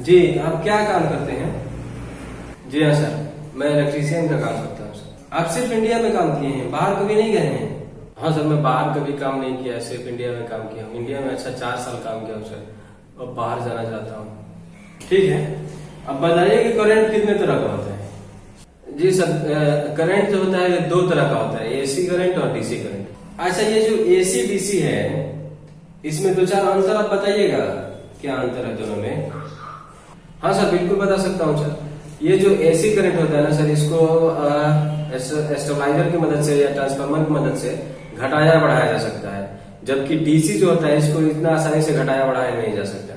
जी, आप क्या काम करते हैं? जी हाँ सर, मैं इलेक्ट्रीशियन का काम करता हूँ सर। आप सिर्फ इंडिया में काम किए हैं, बाहर कभी नहीं गए हैं? हाँ सर, मैं बाहर कभी काम नहीं किया, सिर्फ इंडिया में काम किया हूँ। इंडिया में अच्छा 4 साल काम किया हूँ सर, और बाहर जाना चाहता हूँ। ठीक है, अब बताइए कि करंट कितने तरह का होता है? जी सर, करंट जो होता है दो तरह का होता है, एसी करंट और डीसी करंट। अच्छा, ये जो एसी डीसी है, इसमें दो चार अंतर आप बताइएगा, क्या अंतर है दोनों में? हाँ सर, बिल्कुल बता सकता हूँ सर। ये जो एसी करंट होता है ना सर, इसको स्टेबलाइजर की मदद से या ट्रांसफार्मर की मदद से घटाया बढ़ाया जा सकता है, जबकि डीसी जो होता है इसको इतना आसानी से घटाया बढ़ाया नहीं जा सकता।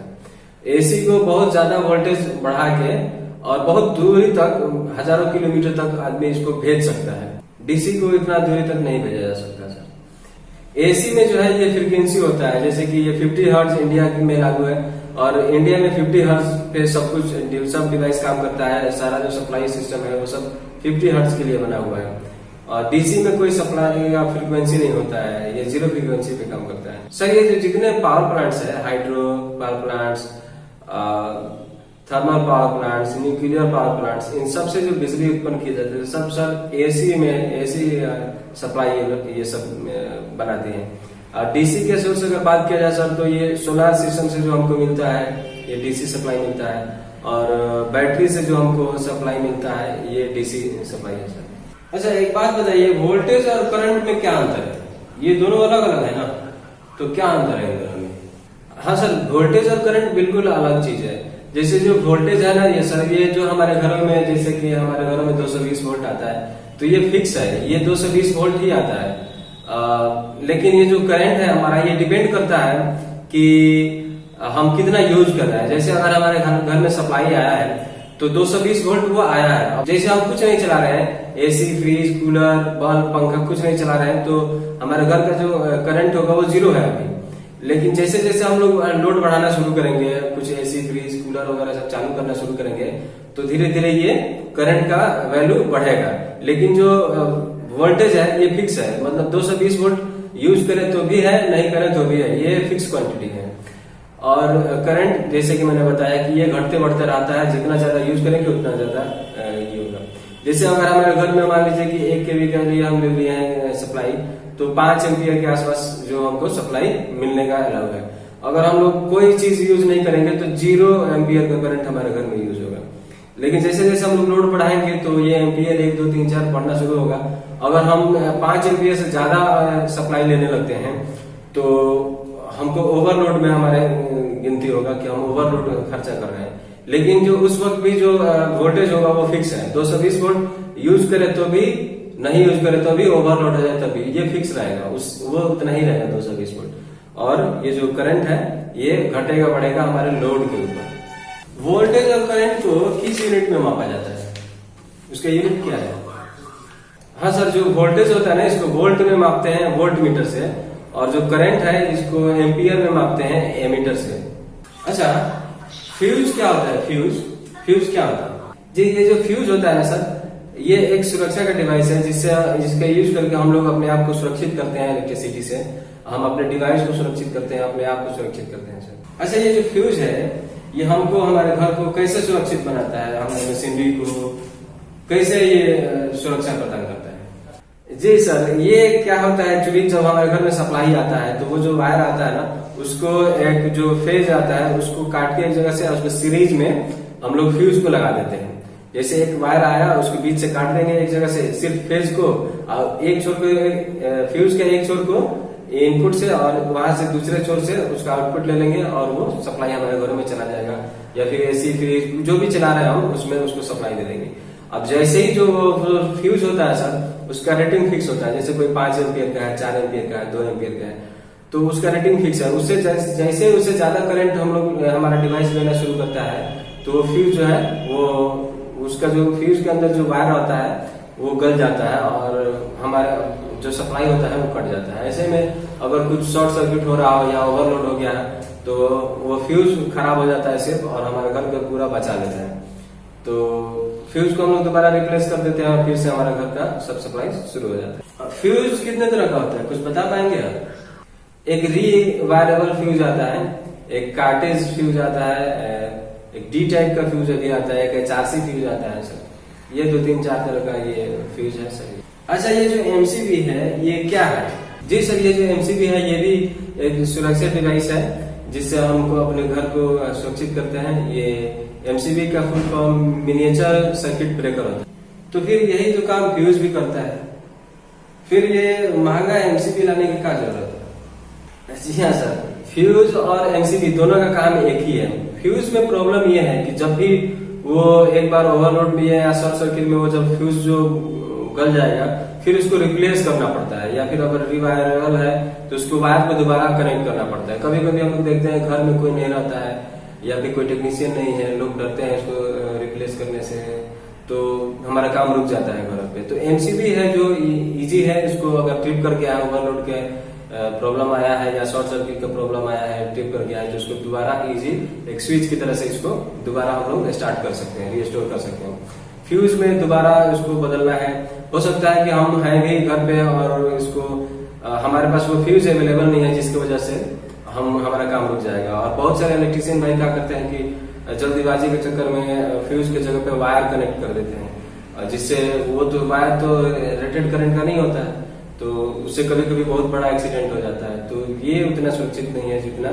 एसी को बहुत ज्यादा वोल्टेज बढ़ा के और बहुत दूरी तक, हजारों किलोमीटर तक आदमी इसको भेज सकता है। डीसी को इतना दूरी तक नहीं भेजा जा सकता सर। एसी में जो है ये फ्रीक्वेंसी होता है, जैसे कि ये 50 हर्ट्ज इंडिया में लागू है, और इंडिया में 50 हर्ट्ज पे सब कुछ, सब डिवाइस काम करता है। सारा जो सप्लाई सिस्टम है वो सब 50 हर्ट्ज के लिए बना हुआ है। और डीसी में कोई सप्लाई या फ्रीक्वेंसी नहीं होता है, ये 0 फ्रीक्वेंसी पे काम करता है सर। ये जो जितने पावर प्लांट्स है, hydro power plants, thermal power plants, nuclear power plants, इन सब से जो बिजली उत्पन्न की जाती है सब सर एसी में, एसी सप्लाई ये सब बनाती है। और डीसी के सोर्स अगर बात किया जाए सर, तो ये सोलर सिस्टम से जो हमको मिलता है ये डीसी सप्लाई मिलता है, और बैटरी से जो हमको सप्लाई मिलता है ये डीसी सप्लाई है सर। अच्छा, एक बात बताइए, वोल्टेज और करंट में क्या अंतर है? ये दोनों अलग अलग है ना, तो क्या अंतर है इन दोनों में? हाँ सर, वोल्टेज और करंट बिल्कुल अलग चीज है। जैसे जो वोल्टेज है ना, ये सर, ये जो हमारे घरों में, जैसे कि हमारे घरों में 220 वोल्ट आता है, तो ये फिक्स है, ये 220 वोल्ट ही आता है। लेकिन ये जो करंट है हमारा, ये डिपेंड करता है कि हम कितना यूज कर रहे हैं। जैसे अगर हमारे घर में सप्लाई आया है तो 220 वोल्ट वो आया है। जैसे हम कुछ नहीं चला रहे हैं, एसी, फ्रिज, कूलर, बल्ब, पंखा कुछ नहीं चला रहे हैं, तो हमारे घर का जो करंट होगा वो 0 है अभी। लेकिन जैसे जैसे हम लोग लोड बढ़ाना शुरू करेंगे, कुछ एसी, फ्रिज, कूलर वगैरह सब चालू करना शुरू करेंगे, तो धीरे धीरे ये करंट का वैल्यू बढ़ेगा। लेकिन जो वोल्टेज है ये फिक्स है, मतलब 220 वोल्ट यूज करें तो भी है, नहीं करें तो भी है, ये फिक्स क्वांटिटी है। और करंट, जैसे कि मैंने बताया कि ये घटते बढ़ते रहता है, जितना ज्यादा यूज करेंगे उतना ज्यादा ये होगा। जैसे अगर हमारे घर में मान लीजिए कि 1 kV का लिए हम ले लिए हैं सप्लाई, तो 5 एम्पियर के आसपास जो हमको सप्लाई मिलने का अलाउ है। अगर हम लोग कोई चीज यूज नहीं करेंगे तो 0 एम्पियर का करंट हमारे घर में यूज होगा। लेकिन जैसे जैसे हम लोग लोड बढ़ाएंगे तो ये एम्पियर 1, 2, 3, 4 बढ़ना शुरू होगा। अगर हम 5 एम्पियर से ज्यादा सप्लाई लेने लगते हैं तो हमको ओवरलोड में हमारे गिनती होगा कि हम ओवरलोड खर्चा कर रहे हैं। लेकिन जो उस वक्त भी जो वोल्टेज होगा वो फिक्स है, 220 वोल्ट यूज करे तो भी, नहीं यूज करे तो भी, ओवरलोड हो जाए तभी, ये फिक्स रहेगा, वो उतना ही रहेगा 220 वोल्ट। और ये जो करंट है ये घटेगा बढ़ेगा हमारे लोड के ऊपर। वोल्टेज और करंट को किस यूनिट में मापा जाता है? उसका यूनिट क्या है? हाँ सर, जो वोल्टेज होता है ना, इसको वोल्ट में मापते हैं, वोल्ट मीटर से, और जो करंट है इसको एम्पियर में मापते हैं, एमीटर से। अच्छा, फ्यूज क्या होता है? फ्यूज क्या होता है? जी, ये जो फ्यूज होता है ना सर, ये एक सुरक्षा का डिवाइस है, जिसका यूज करके हम लोग अपने आप को सुरक्षित करते हैं इलेक्ट्रिसिटी से। हम अपने डिवाइस को सुरक्षित करते हैं, अपने आप को सुरक्षित करते हैं सर। अच्छा, ये जो फ्यूज है ये हमको, हमारे घर को कैसे सुरक्षित बनाता है? हमारे मशीनरी को कैसे ये सुरक्षा प्रदान करता है? जी सर, ये क्या होता है, एक्चुअली जब हमारे घर में सप्लाई आता है तो वो जो वायर आता है ना, उसको एक जो फेज आता है उसको काट के एक जगह से, उसको सीरीज में हम लोग फ्यूज को लगा देते हैं। जैसे एक वायर आया, उसको बीच से काट देंगे एक जगह से, सिर्फ फेज को, और एक छोर को, फ्यूज के एक छोर को इनपुट से, और वहां से दूसरे छोर से उसका आउटपुट ले लेंगे, और वो सप्लाई हमारे घरों में चला जाएगा। या फिर एसी, फ्रिज, जो भी चला रहे हैं हम, उसमें उसको सप्लाई दे देंगे। अब जैसे ही जो फ्यूज होता है सर, उसका रेटिंग फिक्स होता है। जैसे कोई 5 एम्पियर का है, 4 एम्पियर का है, 2 एम्पियर का है, तो उसका रेटिंग फिक्स है। उससे जैसे उससे ज्यादा करंट हम लोग, हमारा डिवाइस लेना शुरू करता है, तो फ्यूज जो है वो, उसका जो फ्यूज के अंदर जो वायर होता है वो गल जाता है, और हमारा जो सप्लाई होता है वो कट जाता है। ऐसे में अगर कुछ शॉर्ट सर्किट हो रहा हो या ओवरलोड हो गया है तो वो फ्यूज खराब हो जाता है सिर्फ, और हमारे घर को पूरा बचा लेता है। तो फ्यूज को हम लोग दोबारा रिप्लेस कर देते हैं, और फिर से हमारा घर का सब सप्लाई शुरू हो जाता है। फ्यूज कितने तरह का होता है, कुछ बता पाएंगे आप? एक री वायरेबल फ्यूज आता है, एक कार्टेज फ्यूज आता है, एक डी टाइप का फ्यूज अभी आता है, एक HRC फ्यूज आता है सर। ये 2-3-4 तरह का ये फ्यूज है सर। अच्छा, ये जो MCB है ये क्या है? जी सर, ये जो MCB है ये भी एक सुरक्षा डिवाइस है जिससे हमको अपने घर को सुरक्षित करते हैं। ये MCB का full form miniature circuit breaker होता है। तो फिर यही जो काम फ्यूज भी करता है, फिर ये महंगा MCB लाने की क्या जरूरत है? जी हाँ सर, फ्यूज और MCB दोनों का काम एक ही है। फ्यूज में प्रॉब्लम ये है कि जब भी वो एक बार ओवरलोड में या शॉर्ट सर्किट में वो जब फ्यूज जो गल जाएगा फिर उसको रिप्लेस करना पड़ता है, या फिर अगर रिवायरेबल है तो उसको वायर को दोबारा कनेक्ट करना पड़ता है। कभी कभी हम लोग देखते हैं घर में कोई नहीं रहता है या फिर कोई टेक्नीशियन नहीं है, लोग डरते हैं इसको रिप्लेस करने से, तो हमारा काम रुक जाता है घर पे। तो MCB है जो इजी है, इसको अगर ट्रिप करके आया, ओवरलोड के प्रॉब्लम आया है या शॉर्ट सर्किट का प्रॉब्लम आया है, ट्रिप करके आया, तो उसको दोबारा इजी एक स्विच की तरह से इसको दोबारा हम लोग स्टार्ट कर सकते हैं, रीस्टोर कर सकते हैं। फ्यूज में दोबारा उसको बदलना है, हो सकता है कि हम हैं भी घर पे और इसको हमारे पास वो फ्यूज अवेलेबल नहीं है जिसकी वजह से हमारा काम रुक जाएगा। और बहुत सारे इलेक्ट्रिशियन भाई क्या करते हैं कि जल्दीबाजी के चक्कर में फ्यूज के जगह पे वायर कनेक्ट कर देते हैं, जिससे वो तो वायर तो रेटेड करंट का नहीं होता है, तो उससे कभी कभी बहुत बड़ा एक्सीडेंट हो जाता है। तो ये उतना सुरक्षित नहीं है जितना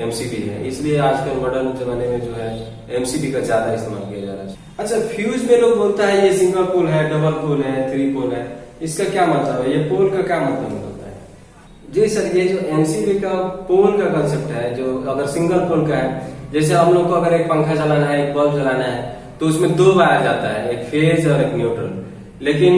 MCB है, इसलिए आजकल मॉडर्न जमाने में जो है MCB का ज्यादा इस्तेमाल किया जा रहा है। अच्छा, फ्यूज में लोग बोलता है ये सिंगल पोल है, डबल पोल है, 3 पोल है, इसका क्या मतलब है? ये पोल का क्या मतलब होता है? जी सर, ये जो MCB का पोल का कंसेप्ट है, जो अगर सिंगल पोल का है, जैसे हम लोग को अगर एक पंखा चलाना है, एक बल्ब चलाना है, तो उसमें 2 वायर जाता है, एक फेज और एक न्यूट्रल। लेकिन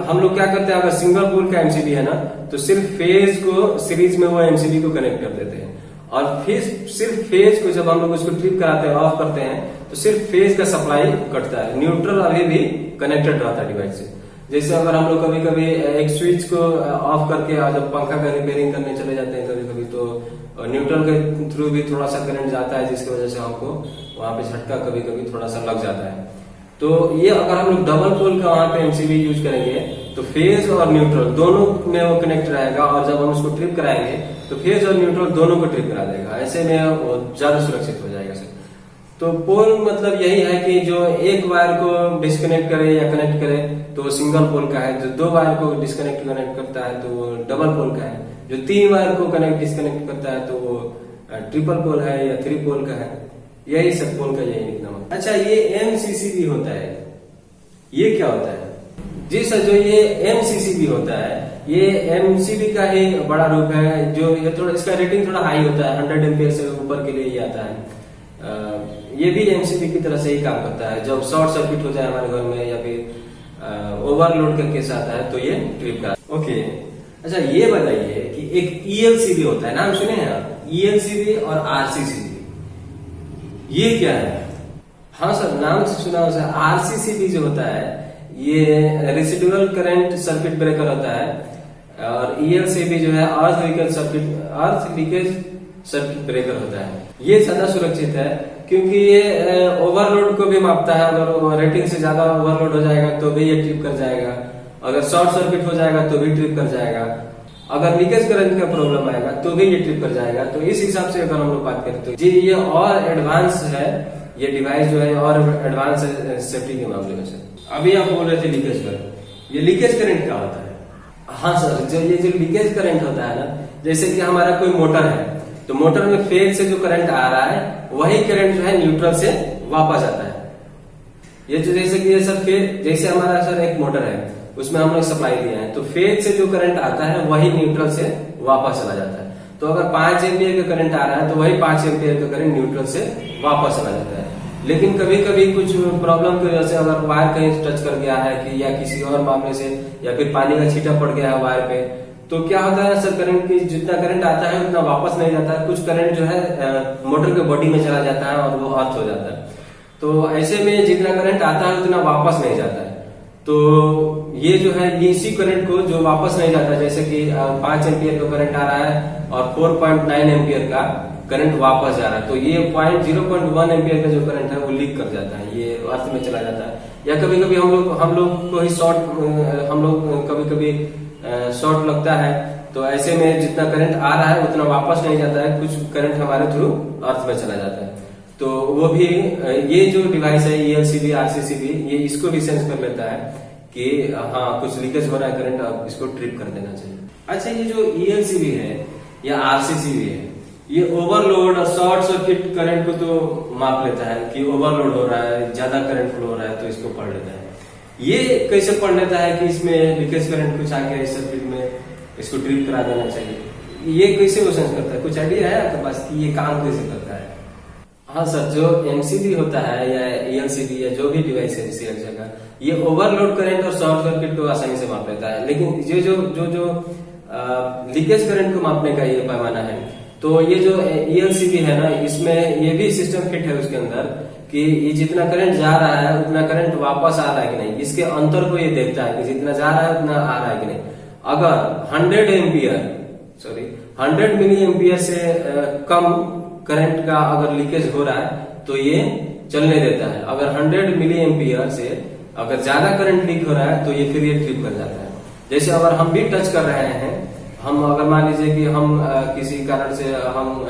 हम लोग क्या करते हैं, अगर सिंगल पोल का MCB है ना, तो सिर्फ फेज को सीरीज में वो MCB को कनेक्ट कर देते हैं, और फिर सिर्फ फेज को जब हम लोग उसको ट्रिप कराते हैं, ऑफ करते हैं, तो सिर्फ फेज का सप्लाई कटता है, न्यूट्रल अभी भी कनेक्टेड रहता है डिवाइस से। जैसे अगर हम लोग कभी कभी एक स्विच को ऑफ करके जब पंखा का रिपेयरिंग करने चले जाते हैं कभी कभी, तो न्यूट्रल के थ्रू भी थोड़ा सा करंट जाता है, जिसकी वजह से हमको वहां पे झटका कभी कभी थोड़ा सा लग जाता है। तो ये अगर हम लोग डबल पोल का वहां पे MCB यूज करेंगे तो फेज और न्यूट्रल दोनों में वो कनेक्ट रहेगा, और जब हम उसको ट्रिप कराएंगे तो फेज और न्यूट्रल दोनों को ट्रिप करा देगा। ऐसे में वो ज्यादा सुरक्षित हो जाएगा सर। तो पोल मतलब यही है कि जो एक वायर को डिस्कनेक्ट करे या कनेक्ट करे तो वो सिंगल पोल का है, जो 2 वायर को डिस्कनेक्ट कनेक्ट करता है तो वो डबल पोल का है, जो 3 वायर को कनेक्ट डिस्कनेक्ट करता है तो वो ट्रिपल पोल है या 3 पोल का है। यही सब पोल का यही निकलना। अच्छा, ये MCCB होता है, ये क्या होता है? जी सर, जो ये MCCB होता है ये MCB का ही बड़ा रूप है, जो ये थोड़ा इसका रेटिंग थोड़ा हाई होता है, 100 एम्पियर से ऊपर के लिए ये आता है। ये भी MCB की तरह से ही काम करता है। जब शॉर्ट सर्किट हो जाए हमारे घर में या फिर ओवरलोड का केस आता है तो ये ट्रिप का। ओके, अच्छा ये बताइए कि एक ELCB होता है, नाम सुने हैं आप? ELCB और RCCB, ये क्या है? हाँ सर, नाम से सुना हो सर। RCCB जो होता है ये रेसिडुअल करंट सर्किट ब्रेकर होता है, और ELCB जो है अर्थ लीकेज सर्किट ब्रेकर होता है। ये ज्यादा सुरक्षित है क्योंकि ये ओवरलोड को भी मापता है, अगर रेटिंग से ज्यादा ओवरलोड हो जाएगा तो भी ये ट्रिप कर जाएगा, अगर शॉर्ट सर्किट हो जाएगा तो भी ट्रिप कर जाएगा, अगर लीकेज करंट का प्रॉब्लम आएगा तो भी ये ट्रिप कर जाएगा। तो इस हिसाब से अगर हम लोग बात करें तो जी ये और एडवांस है, ये डिवाइस जो है और एडवांस है सेफ्टी के मामले में। सर अभी आप बोल रहे थे लीकेज करंट, ये लीकेज करंट क्या होता है? हाँ सर, जो लीकेज करंट होता है ना, जैसे कि हमारा कोई मोटर है तो मोटर में फेज से जो करंट आ रहा है वही करंट जो है न्यूट्रल से वापस आता है। ये जो जैसे कि ये सर जैसे हमारा सर एक मोटर है उसमें हम लोग सप्लाई दिया है, तो फेज से जो करंट आता है वही न्यूट्रल से वापस चला जाता है। तो अगर 5 एम्पियर का करंट आ रहा है तो वही 5 एम्पियर का करंट न्यूट्रल से वापस चला जाता है। लेकिन कभी कभी कुछ प्रॉब्लम की वजह से अगर वायर कहीं टच कर गया है कि या किसी और मामले से या फिर पानी का छींटा पड़ गया है वायर पे, तो क्या होता है सर, करंट की जितना करंट आता है उतना वापस नहीं जाता है। कुछ करंट जो है मोटर के बॉडी में चला जाता है और वो अर्थ हो जाता है। तो ऐसे में जितना करंट आता है उतना वापस नहीं जाता है। तो ये जो है ये इसी करंट को जो वापस नहीं जाता, जैसे कि 5 एम्पियर का करंट आ रहा है और 4.9 एम्पियर का करंट वापस जा रहा है, तो ये 0.1 एम्पियर का जो करंट है वो लीक कर जाता है, ये अर्थ में चला जाता है। या कभी कभी हम लोग को ही कभी कभी शॉर्ट लगता है, तो ऐसे में जितना करंट आ रहा है उतना वापस नहीं जाता है, कुछ करंट हमारे थ्रू अर्थ में चला जाता है। तो वो भी ये जो डिवाइस है ELCB RCCB ये इसको भी सेंस कर लेता है कि हाँ कुछ लीकेज हो रहा है करंट, अब इसको ट्रिप कर देना चाहिए। अच्छा, ये जो ELCB है या RCCB है ये ओवरलोड और शॉर्ट सर्किट करंट को तो माप लेता है कि ओवरलोड हो रहा है, ज्यादा करंट फ्लो हो रहा है तो इसको पढ़ लेता है। ये कैसे पढ़ लेता है कि इसमें लीकेज करंट कुछ आ गया इस सर्किट में, इसको ट्रिप करा देना चाहिए, ये कैसे वो सेंस करता है? कुछ आइडिया है आपके पास कि ये काम कैसे करता है? हाँ सर, जो MCB होता है या ELCB या जो भी डिवाइस है CLC का, ये ओवरलोड करंट और शॉर्ट सर्किट को आसानी से माप लेता है। लेकिन ये जो लीकेज करंट को मापने का ये पैमाना है, तो ये जो ELCB है ना, इसमें ये भी सिस्टम फिट है उसके अंदर कि ये जितना करंट जा रहा है उतना करंट वापस आ रहा है कि नहीं, इसके अंतर को ये देखता है कि जितना जा रहा है उतना आ रहा है कि नहीं। अगर 100 मिली एम्पियर से कम करंट का अगर लीकेज हो रहा है तो ये चलने देता है। अगर 100 मिली एम्पियर से अगर ज्यादा करंट लीक हो रहा है तो ये फिर ये ट्रिप कर जाता है। जैसे अगर हम भी टच कर रहे हैं, हम अगर मान लीजिए कि हम किसी कारण से हम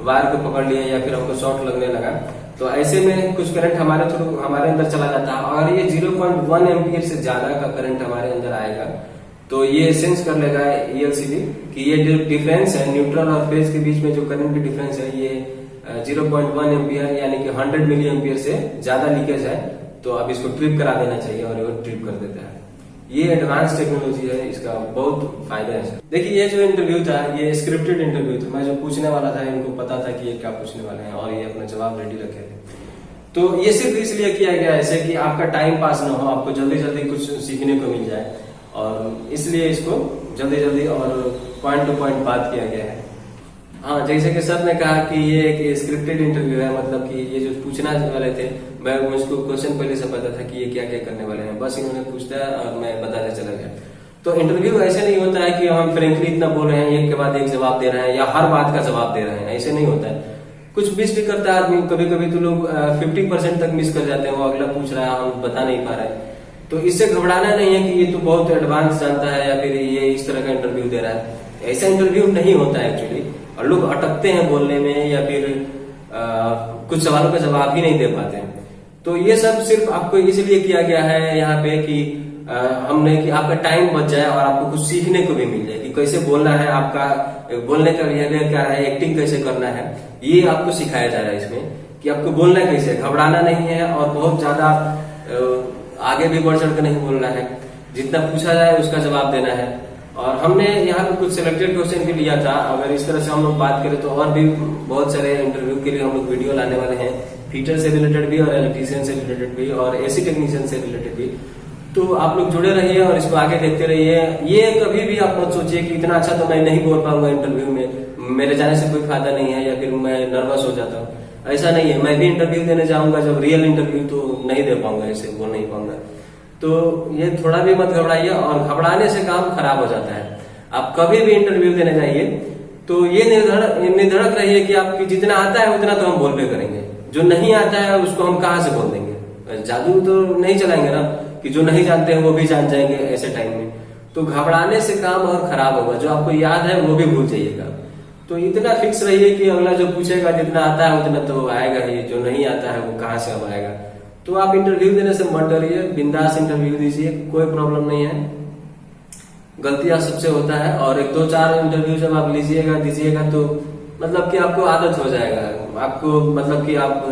वायर को पकड़ लिए या फिर हमको शॉर्ट लगने लगा, तो ऐसे में कुछ करंट हमारे थ्रू हमारे अंदर चला जाता है। अगर ये 0.1 एम्पियर से ज्यादा का करंट हमारे अंदर आएगा तो ये सेंस कर लेगा ELCB कि ये जो डिफरेंस है न्यूट्रल और फेज के बीच में जो करंट की डिफरेंस है ये 0.1 एम्पियर यानी कि 100 मिली एम्पियर से ज्यादा लीकेज है, तो अब इसको ट्रिप करा देना चाहिए और ये ट्रिप कर देता है। ये एडवांस टेक्नोलॉजी है, इसका बहुत फायदा है सर। देखिए, ये जो इंटरव्यू था ये स्क्रिप्टेड इंटरव्यू था। मैं जो पूछने वाला था इनको पता था कि ये क्या पूछने वाले हैं और ये अपना जवाब रेडी रखे थे। तो ये सिर्फ इसलिए किया गया ऐसे कि आपका टाइम पास ना हो, आपको जल्दी जल्दी कुछ सीखने को मिल जाए, और इसलिए इसको जल्दी जल्दी और पॉइंट टू पॉइंट बात किया गया है। हाँ, जैसे कि सर ने कहा कि ये एक स्क्रिप्टेड इंटरव्यू है, मतलब कि ये जो पूछना वाले थे मैं मुझको क्वेश्चन पहले से पता था कि ये क्या क्या करने वाले हैं, बस इन्होंने पूछता है और मैं बताते चला गया। तो इंटरव्यू ऐसे नहीं होता है कि हम फ्रेंकली इतना बोल रहे हैं, एक के बाद एक जवाब दे रहे हैं या हर बात का जवाब दे रहे हैं, ऐसे नहीं होता है। कुछ मिस भी करता है आदमी, कभी कभी तो लोग 50% तक मिस कर जाते हैं, वो अगला पूछ रहा है हम बता नहीं पा रहे। तो इससे घबराना नहीं है कि ये तो बहुत एडवांस जानता है या फिर ये इस तरह का इंटरव्यू दे रहा है, ऐसा इंटरव्यू नहीं होता है एक्चुअली। और लोग अटकते हैं बोलने में या फिर कुछ सवालों का जवाब ही नहीं दे पाते हैं। तो ये सब सिर्फ आपको इसलिए किया गया है यहाँ पे कि हमने कि आपका टाइम बच जाए और आपको कुछ सीखने को भी मिल जाए कि कैसे बोलना है, आपका बोलने का बिहेवियर क्या है, एक्टिंग कैसे करना है, ये आपको सिखाया जा रहा है इसमें कि आपको बोलना कैसे, घबराना नहीं है और बहुत ज्यादा आगे भी बढ़ चढ़ कर नहीं बोलना है, जितना पूछा जाए उसका जवाब देना है। और हमने यहाँ पे कुछ सिलेक्टेड क्वेश्चन भी लिया था। अगर इस तरह से हम लोग बात करें तो और भी बहुत सारे इंटरव्यू के लिए हम लोग वीडियो लाने वाले हैं, फीटर से रिलेटेड भी और इलेक्ट्रीशियन से रिलेटेड भी और AC टेक्नीशियन से रिलेटेड भी। तो आप लोग जुड़े रहिए और इसको आगे देखते रहिए। ये कभी भी आप मत सोचिए कि इतना अच्छा तो मैं नहीं बोल पाऊंगा इंटरव्यू में, मेरे जाने से कोई फायदा नहीं है या फिर मैं नर्वस हो जाता हूँ, ऐसा नहीं है। मैं भी इंटरव्यू देने जाऊंगा, जब रियल इंटरव्यू तो नहीं दे पाऊंगा, ऐसे बोल नहीं पाऊंगा। तो ये थोड़ा भी मत घबराइए, और घबराने से काम खराब हो जाता है। आप कभी भी इंटरव्यू देने जाइए तो ये निर्धारक रहिए कि आपकी जितना आता है उतना तो हम बोल पे करेंगे, जो नहीं आता है उसको हम कहाँ से बोल देंगे। जादू तो नहीं चलाएंगे ना कि जो नहीं जानते हैं वो भी जान जाएंगे ऐसे टाइम में। तो घबराने से काम और खराब होगा, जो आपको याद है वो भी भूल जाइएगा। तो इतना फिक्स रहिए कि अगला जो पूछेगा जितना आता है उतना तो आएगा ही, जो नहीं आता है वो कहाँ से अब आएगा। तो आप इंटरव्यू देने से मत डरिए, बिंदास इंटरव्यू दीजिए, कोई प्रॉब्लम नहीं है। गलतियां सबसे होता है, और 1-2-4 इंटरव्यू जब आप दीजिएगा तो मतलब कि आपको आदत हो जाएगा, आपको मतलब कि आप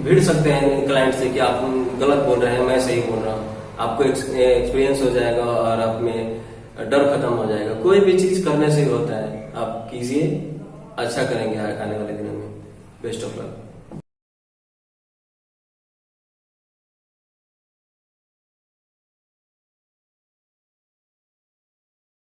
भिड़ सकते हैं क्लाइंट से कि आप गलत बोल रहे हैं, मैं सही बोल रहा हूँ। आपको एक्सपीरियंस हो जाएगा और आप में डर खत्म हो जाएगा। कोई भी चीज करने से ही होता है, आप कीजिए, अच्छा करेंगे आने वाले दिनों में। Best of luck.